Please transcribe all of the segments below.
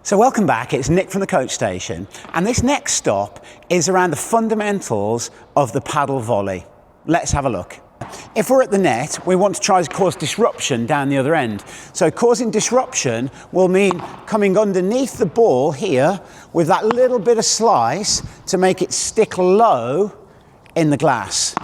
So welcome back, it's Nick from the coach station, and this next stop is around the fundamentals of the paddle volley. Let's have a look. If we're at the net, we want to try to cause disruption down the other end. So causing disruption will mean coming underneath the ball here with that little bit of slice to make it stick low in the glass.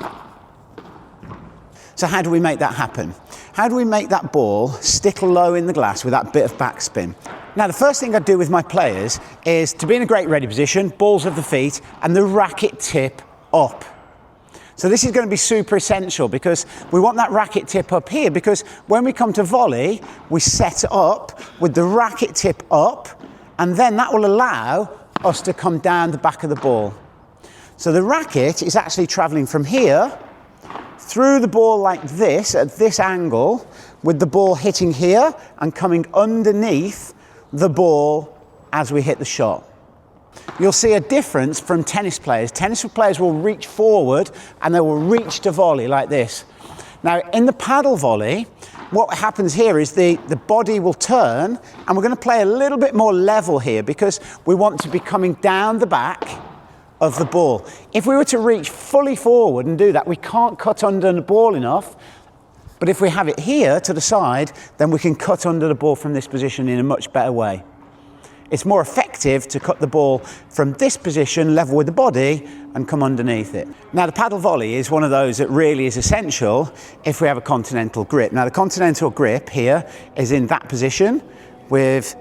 So how do we make that happen? How do we make that ball stick low in the glass with that bit of backspin? Now, the first thing I do with my players is to be in a great ready position, balls of the feet, and the racket tip up. So this is going to be super essential because we want that racket tip up here, because when we come to volley, we set up with the racket tip up, and then that will allow us to come down the back of the ball. So the racket is actually traveling from here through the ball like this, at this angle, with the ball hitting here and coming underneath the ball as we hit the shot. You'll see a difference from tennis players. Tennis players will reach forward and they will reach to volley like this. Now, in the paddle volley, what happens here is the body will turn, and we're going to play a little bit more level here because we want to be coming down the back of the ball. If we were to reach fully forward and do that, we can't cut under the ball enough. But if we have it here to the side, then we can cut under the ball from this position in a much better way. It's more effective to cut the ball from this position, level with the body, and come underneath it. Now, the paddle volley is one of those that really is essential if we have a continental grip. Now, the continental grip here is in that position with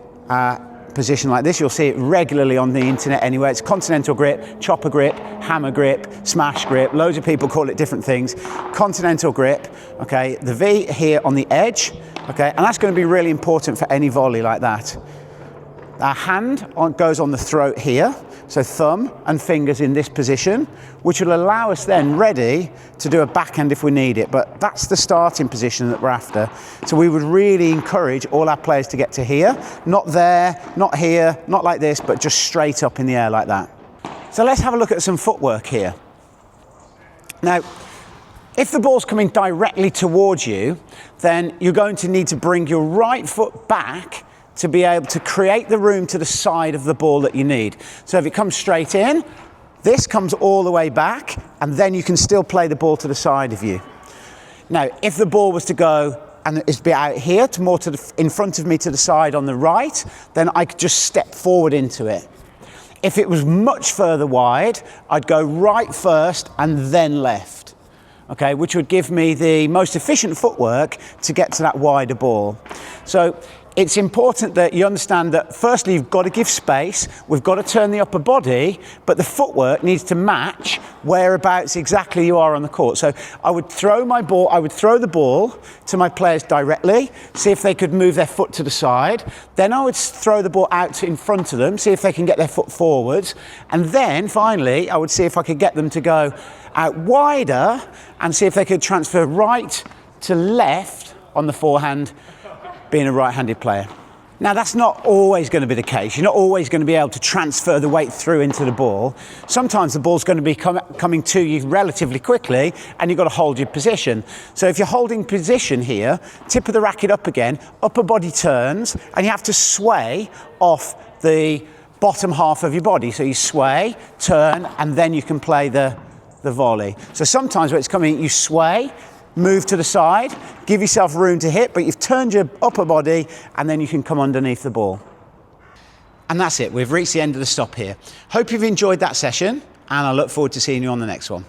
position like this. You'll see it regularly on the internet anyway. It's continental grip, chopper grip, hammer grip, smash grip. Loads of people call it different things. Continental grip, okay, the V here on the edge, okay, and that's going to be really important for any volley like that. Our hand goes on the throat here, so thumb and fingers in this position, which will allow us then ready to do a backhand if we need it. But that's the starting position that we're after. So we would really encourage all our players to get to here, not there, not here, not like this, but just straight up in the air like that. So let's have a look at some footwork here. Now, if the ball's coming directly towards you, then you're going to need to bring your right foot back to be able to create the room to the side of the ball that you need. So if it comes straight in, this comes all the way back, and then you can still play the ball to the side of you. Now, if the ball was to go and it's be out here, to more to the, in front of me to the side on the right, then I could just step forward into it. If it was much further wide, I'd go right first and then left, okay, which would give me the most efficient footwork to get to that wider ball. So it's important that you understand that firstly you've got to give space, we've got to turn the upper body, but the footwork needs to match whereabouts exactly you are on the court. So I would throw the ball to my players directly, see if they could move their foot to the side. Then I would throw the ball out in front of them, see if they can get their foot forwards. And then finally, I would see if I could get them to go out wider and see if they could transfer right to left on the forehand, being a right-handed player. Now, that's not always going to be the case. You're not always going to be able to transfer the weight through into the ball. Sometimes the ball's going to be coming to you relatively quickly, and you've got to hold your position. So if you're holding position here, tip of the racket up again, upper body turns, and you have to sway off the bottom half of your body. So you sway, turn, and then you can play the volley. So sometimes when it's coming, you sway, move to the side, give yourself room to hit, but you've turned your upper body and then you can come underneath the ball. And that's it, we've reached the end of the stop here. Hope you've enjoyed that session, and I look forward to seeing you on the next one.